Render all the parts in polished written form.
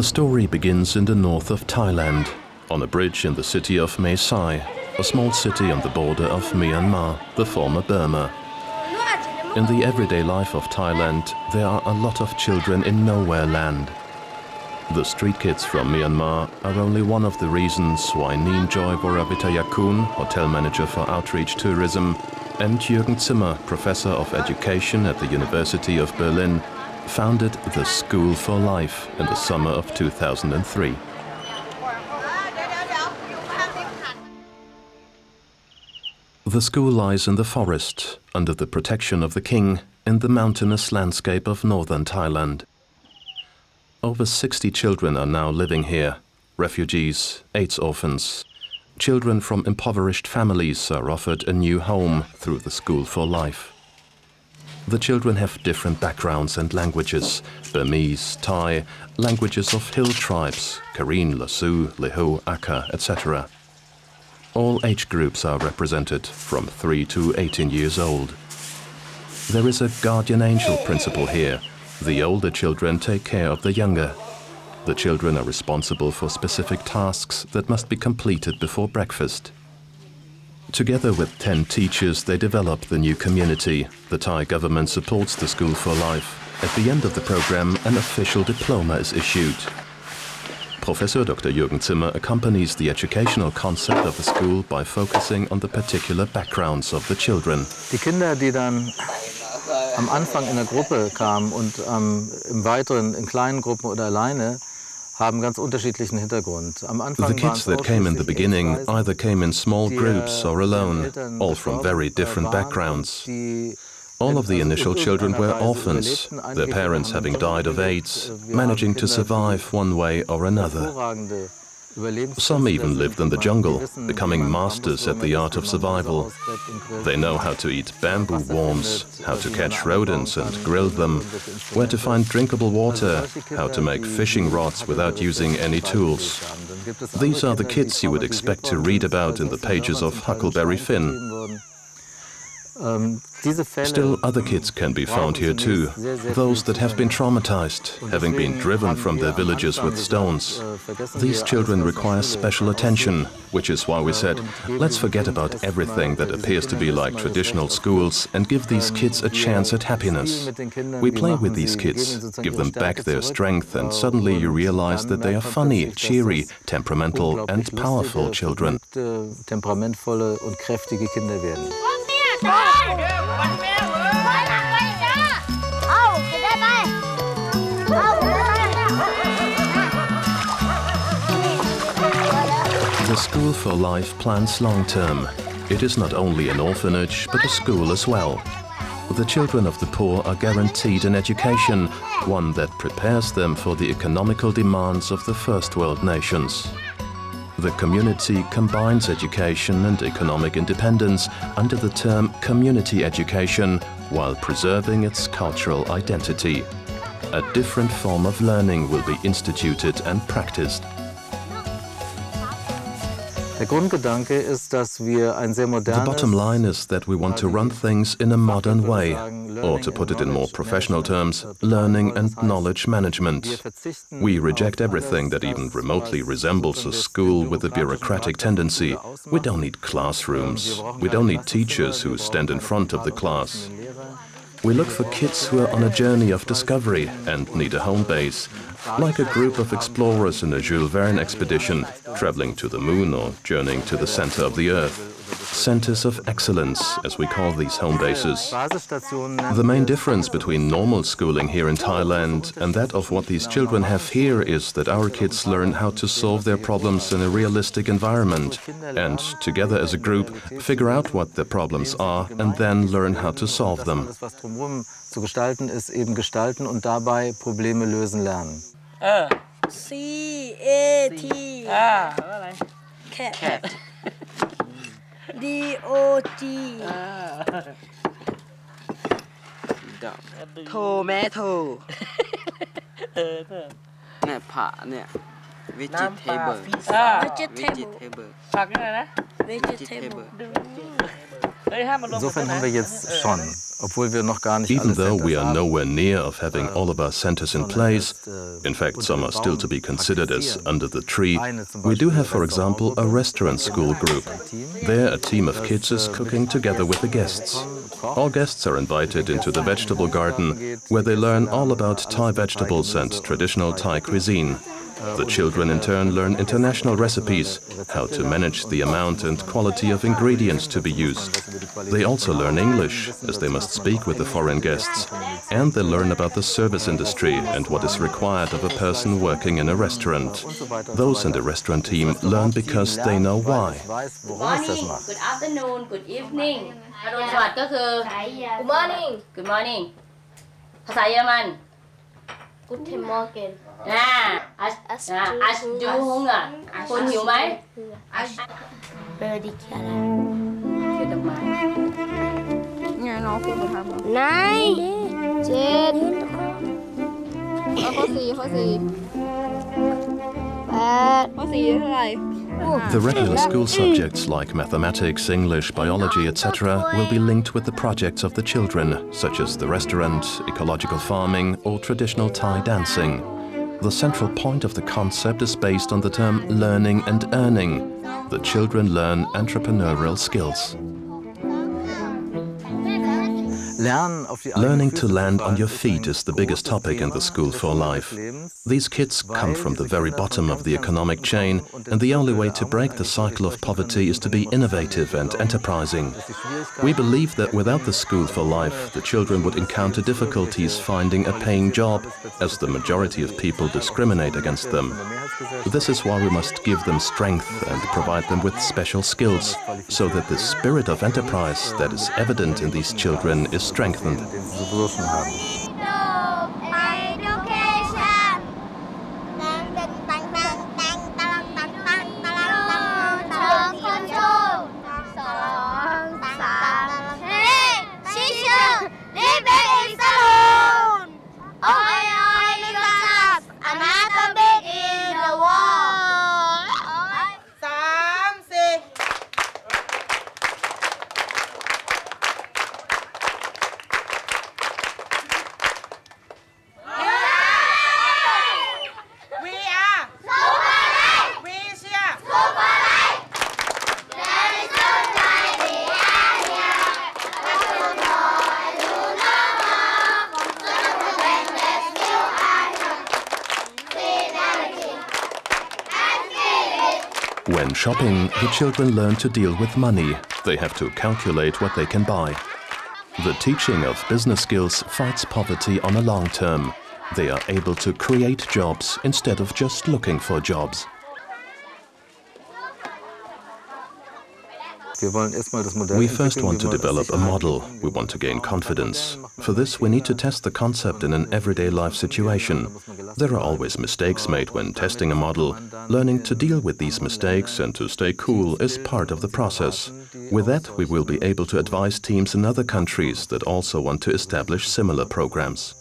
The story begins in the north of Thailand, on a bridge in the city of Mae Sai, a small city on the border of Myanmar, the former Burma. In the everyday life of Thailand, there are a lot of children in nowhere land. The street kids from Myanmar are only one of the reasons why Joy Boravitayakun, hotel manager for outreach tourism, and Jürgen Zimmer, professor of education at the University of Berlin, founded the School for Life in the summer of 2003. The school lies in the forest, under the protection of the king, in the mountainous landscape of Northern Thailand. Over 60 children are now living here, refugees, AIDS orphans. Children from impoverished families are offered a new home through the School for Life. The children have different backgrounds and languages: Burmese, Thai, languages of hill tribes, Karen, Lasu, Leho, Aka, etc. All age groups are represented, from 3 to 18 years old. There is a guardian angel principle here. The older children take care of the younger. The children are responsible for specific tasks that must be completed before breakfast. Together with 10 teachers, they develop the new community. The Thai government supports the School for Life. At the end of the program, an official diploma is issued. Professor Dr. Jürgen Zimmer accompanies the educational concept of the school by focusing on the particular backgrounds of the children. Die Kinder, die dann am Anfang in der Gruppe kamen und im Weiteren in kleinen Gruppen oder alleine, haben ganz unterschiedlichen Hintergrund. Am Anfang the kids that came in the beginning either came in small groups or alone, all from very different backgrounds. All of the initial children were orphans, their parents having died of AIDS, managing to survive one way or another. Some even lived in the jungle, becoming masters at the art of survival. They know how to eat bamboo worms, how to catch rodents and grill them, where to find drinkable water, how to make fishing rods without using any tools. These are the kids you would expect to read about in the pages of Huckleberry Finn. Still, other kids can be found here too, those that have been traumatized, having been driven from their villages with stones. These children require special attention, which is why we said, let's forget about everything that appears to be like traditional schools and give these kids a chance at happiness. We play with these kids, give them back their strength, and suddenly you realize that they are funny, cheery, temperamental and powerful children. Temperamentvolle und kräftige Kinder werden. The School for Life plans long-term. It is not only an orphanage, but a school as well. The children of the poor are guaranteed an education, one that prepares them for the economical demands of the first world nations. The community combines education and economic independence under the term community education while preserving its cultural identity. A different form of learning will be instituted and practiced. The bottom line is that we want to run things in a modern way, or to put it in more professional terms, learning and knowledge management. We reject everything that even remotely resembles a school with a bureaucratic tendency. We don't need classrooms. We don't need teachers who stand in front of the class. We look for kids who are on a journey of discovery and need a home base, like a group of explorers in a Jules Verne expedition, traveling to the moon or journeying to the center of the Earth. Centers of excellence, as we call these home bases. The main difference between normal schooling here in Thailand and that of what these children have here is that our kids learn how to solve their problems in a realistic environment and, together as a group, figure out what their problems are and then learn how to solve them. Zu gestalten ist eben gestalten und dabei Probleme lösen lernen. C-A-T. Cat. D-O-G. Tomato. เนี่ยผักเนี่ย vegetable ผักอะไรนะ vegetable Insofern haben wir jetzt schon, obwohl wir noch gar nicht Even alle though we are Centers nowhere near of having all of our centers in place, in fact some are still to be considered as under the tree, we do have, for example, a restaurant school group. There a team of kids is cooking together with the guests. All guests are invited into the vegetable garden, where they learn all about Thai vegetables and traditional Thai cuisine. The children in turn learn international recipes, how to manage the amount and quality of ingredients to be used. They also learn English, as they must speak with the foreign guests, and they learn about the service industry and what is required of a person working in a restaurant. Those in the restaurant team learn because they know why. Good morning, good afternoon, good evening. อรุณสวัสดิ์ก็คือ Good morning Good morning ภาษาเยอรมัน Guten Morgen. อัชดูฮงอ่ะคุณหิวไหม Birdie Kiara. เขียนดอกไม้ เนี่ยน้องพูดมาทำเหรอ Nine. 7. ข้อสี่ 8. ข้อสี่เท่าไหร่ The regular school subjects like mathematics, English, biology, etc. will be linked with the projects of the children, such as the restaurant, ecological farming or traditional Thai dancing. The central point of the concept is based on the term learning and earning. The children learn entrepreneurial skills. Learning to land on your feet is the biggest topic in the School for Life. These kids come from the very bottom of the economic chain, and the only way to break the cycle of poverty is to be innovative and enterprising. We believe that without the School for Life, the children would encounter difficulties finding a paying job, as the majority of people discriminate against them. This is why we must give them strength and provide them with special skills, so that the spirit of enterprise that is evident in these children is strengthened. When shopping, the children learn to deal with money. They have to calculate what they can buy. The teaching of business skills fights poverty on a long term. They are able to create jobs instead of just looking for jobs. We first want to develop a model. We want to gain confidence. For this, we need to test the concept in an everyday life situation. There are always mistakes made when testing a model. Learning to deal with these mistakes and to stay cool is part of the process. With that, we will be able to advise teams in other countries that also want to establish similar programs.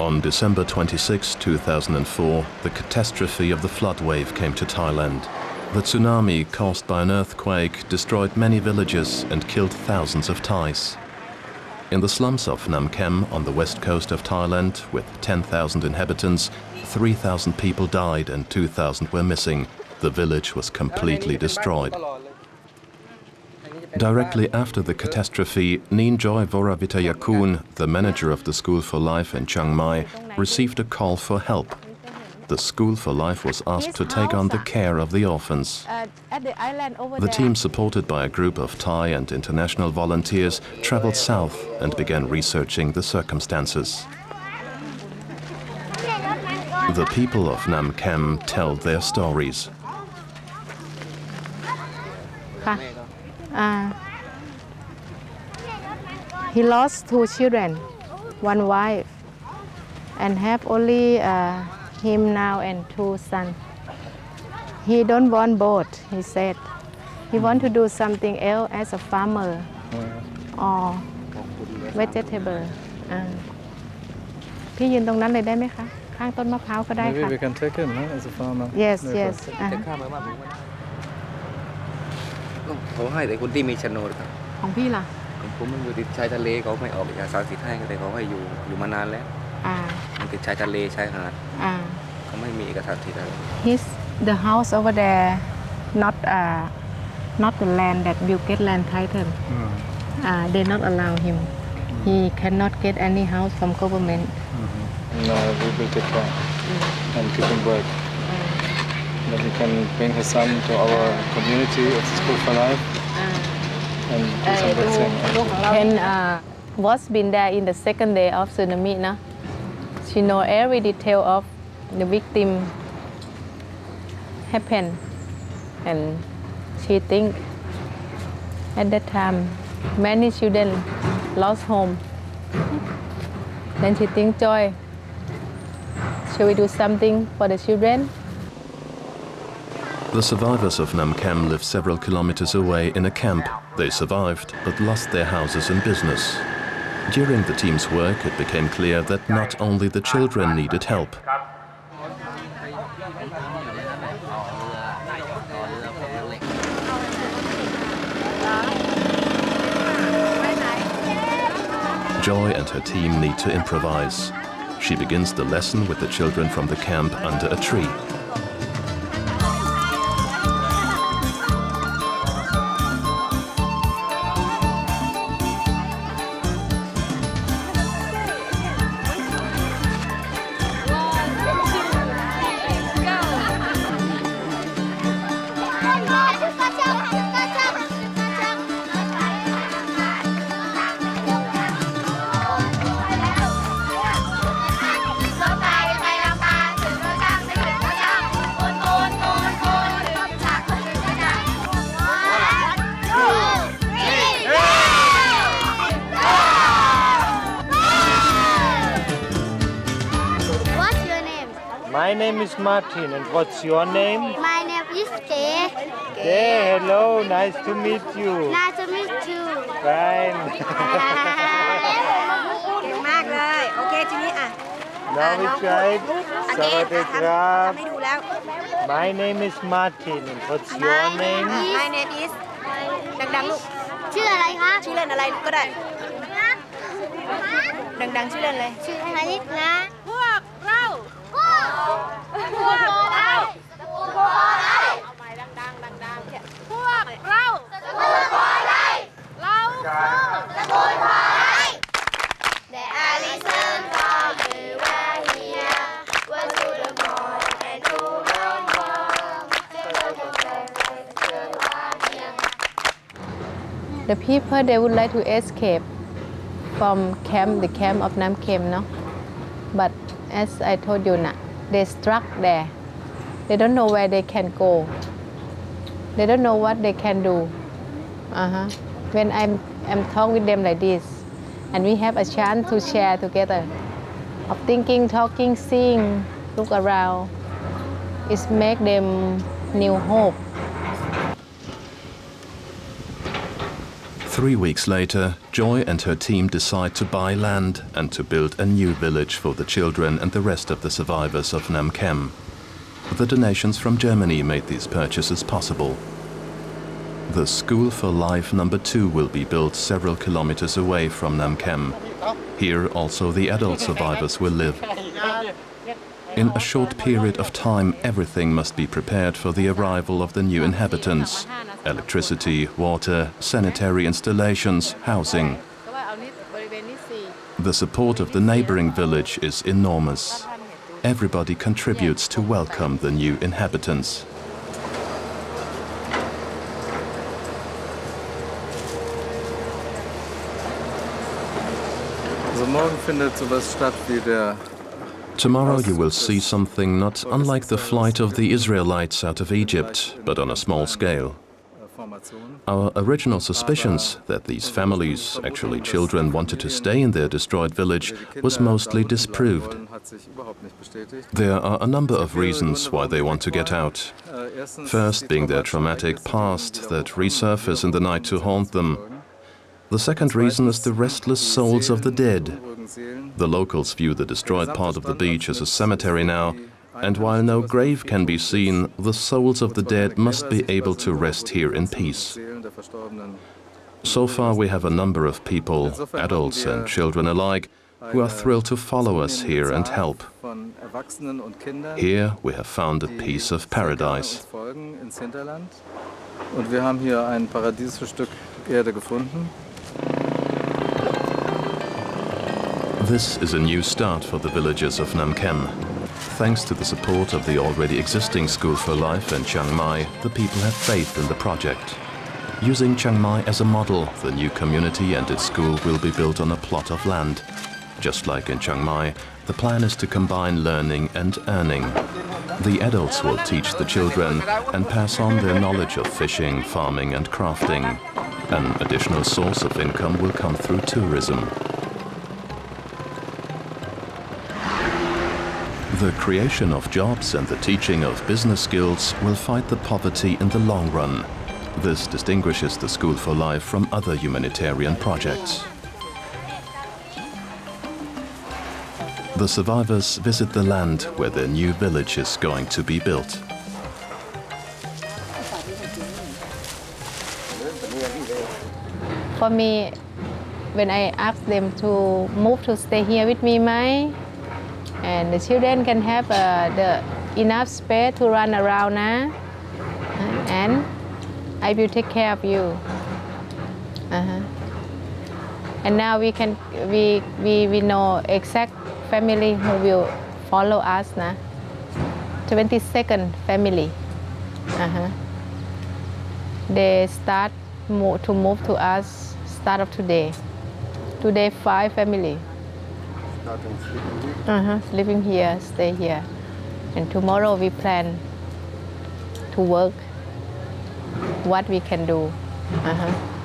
On December 26, 2004, the catastrophe of the flood wave came to Thailand. The tsunami caused by an earthquake destroyed many villages and killed thousands of Thais. In the slums of Namkem on the west coast of Thailand, with 10,000 inhabitants, 3,000 people died and 2,000 were missing. The village was completely destroyed. Directly after the catastrophe, Ninjoy Voravitayakun, the manager of the School for Life in Chiang Mai, received a call for help. The School for Life was asked to take on the care of the orphans. The team, supported by a group of Thai and international volunteers, traveled south and began researching the circumstances. The people of Namkem tell their stories. He lost 2 children, 1 wife, and have only him now and 2 sons. He don't want both, he said. He want to do something else as a farmer or vegetable. พี่ยืนตรงนั้นเลยได้ไหมคะข้างต้นมะพร้าวก็ได้ค่ะ Maybe we can take him as a farmer. Yes, yes. เขาให้แต่คนที่มีโฉนดครับ ของพี่ล่ะ ผมมันอยู่ติดชายทะเลเขาไม่ออกเอกสารสิทธิ์ให้แต่เขาให้อยู่มานานแล้วมันติดชายทะเลชายหาดเขาไม่มีเอกสารสิทธิ์อะไร The house over there not the land that will get land title. They not allow him. He cannot get any house from government. No, we will get back and give him work. Then he can bring his son to our community of School for Life and do some good thing. Ken was been there in the second day of tsunami, no? She know every detail of the victim happened, and she think at that time many children lost home. Then she think, Joy, shall we do something for the children? The survivors of Namkem lived several kilometers away in a camp. They survived, but lost their houses and business. During the team's work, it became clear that not only the children needed help. Joy and her team need to improvise. She begins the lesson with the children from the camp under a tree. My name is Martin, and what's your name? My name is Kay. Kay, hello, nice to meet you. Nice to meet you. Fine. เก่งมากเลยโอเคทีนี้อ่ะ Now we tried. สวัสดีครับ ไม่ดูแล้ว My name is Martin, and what's your name? My name is ดังๆลูก ชื่ออะไรคะ ชื่อเล่นอะไรก็ได้ดังๆชื่อเล่นเลย ชื่ออะไรนะ พวกเรา พวกเรา เอาใหม่ดังๆพวกเราเราThe Allison from the way here was to the mall and to run The people, they would like to escape from the camp of Namkem, no? But as I told you, they stuck there. They don't know where they can go. They don't know what they can do. When I'm talking with them like this, and we have a chance to share together, of thinking, talking, seeing, look around, it make them new hope. 3 weeks later, Joy and her team decide to buy land and to build a new village for the children and the rest of the survivors of Namkem. The donations from Germany made these purchases possible. The School for Life number 2 will be built several kilometers away from Namkem. Here also the adult survivors will live. In a short period of time, everything must be prepared for the arrival of the new inhabitants. Electricity, water, sanitary installations, housing. The support of the neighboring village is enormous. Everybody contributes to welcome the new inhabitants. Tomorrow you will see something not unlike the flight of the Israelites out of Egypt, but on a small scale. Our original suspicions that these families, actually children, wanted to stay in their destroyed village was mostly disproved. There are a number of reasons why they want to get out. First being their traumatic past that resurface in the night to haunt them. The second reason is the restless souls of the dead. The locals view the destroyed part of the beach as a cemetery now, and while no grave can be seen, the souls of the dead must be able to rest here in peace. So far we have a number of people, adults and children alike, who are thrilled to follow us here and help. Here we have found a piece of paradise. This is a new start for the villagers of Namkem. Thanks to the support of the already existing School for Life in Chiang Mai, the people have faith in the project. Using Chiang Mai as a model, the new community and its school will be built on a plot of land. Just like in Chiang Mai, the plan is to combine learning and earning. The adults will teach the children and pass on their knowledge of fishing, farming and crafting. An additional source of income will come through tourism. The creation of jobs and the teaching of business skills will fight the poverty in the long run. This distinguishes the School for Life from other humanitarian projects. The survivors visit the land where their new village is going to be built. For me, when I ask them to move to stay here with me, and the children can have the enough space to run around, and I will take care of you. And now we know exact family who will follow us, 22nd family. They start to move to us start of today. Today 5 family. Living here, stay here. And tomorrow we plan to work what we can do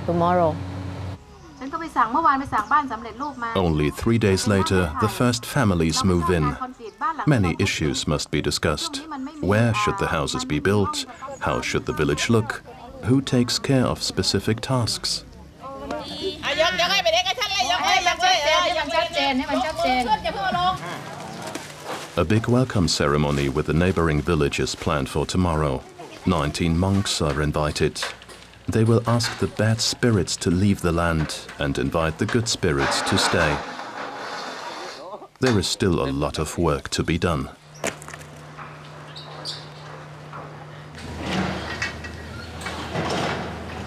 tomorrow. Only 3 days later, the first families move in. Many issues must be discussed. Where should the houses be built? How should the village look? Who takes care of specific tasks? A big welcome ceremony with the neighboring village is planned for tomorrow. 19 monks are invited. They will ask the bad spirits to leave the land and invite the good spirits to stay. There is still a lot of work to be done.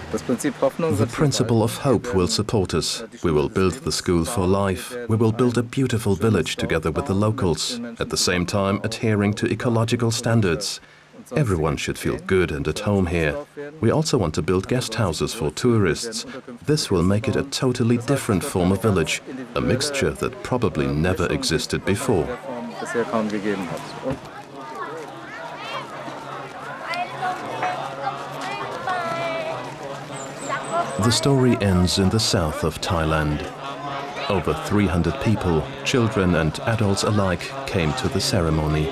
The principle of hope will support us. We will build the School for Life. We will build a beautiful village together with the locals, at the same time adhering to ecological standards. Everyone should feel good and at home here. We also want to build guest houses for tourists. This will make it a totally different form of village, a mixture that probably never existed before. The story ends in the south of Thailand. Over 300 people, children and adults alike, came to the ceremony.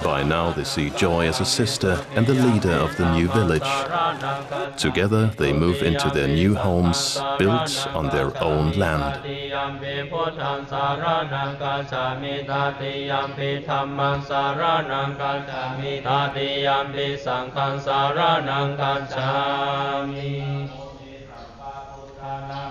By now they see Joy as a sister and the leader of the new village. Together they move into their new homes built on their own land.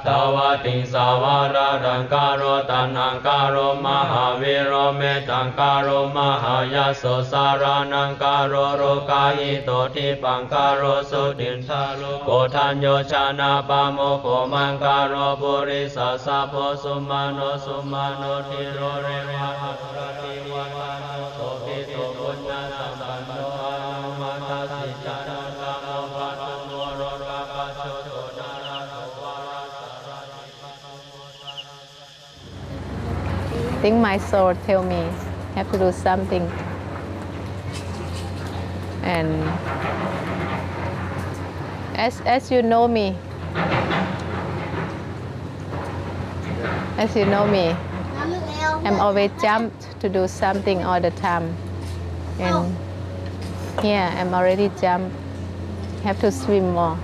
Tawati Savara Dankaro Tanankaro Mahaviro Metankaro Mahayaso Saranankaro Rokai Toti Pankaro Sudintalo Kotanyo Chana Pamoko Mankaro Purisa Sapo Sumano Sumano Tiro Rewa Prati Watano Sokito Punyana Sando Anumatasi Chana Kamo Patu Moro Rakacho I think my soul tell me have to do something, and as you know me, I'm always jumped to do something all the time, and here I'm already jumped. Have to swim more.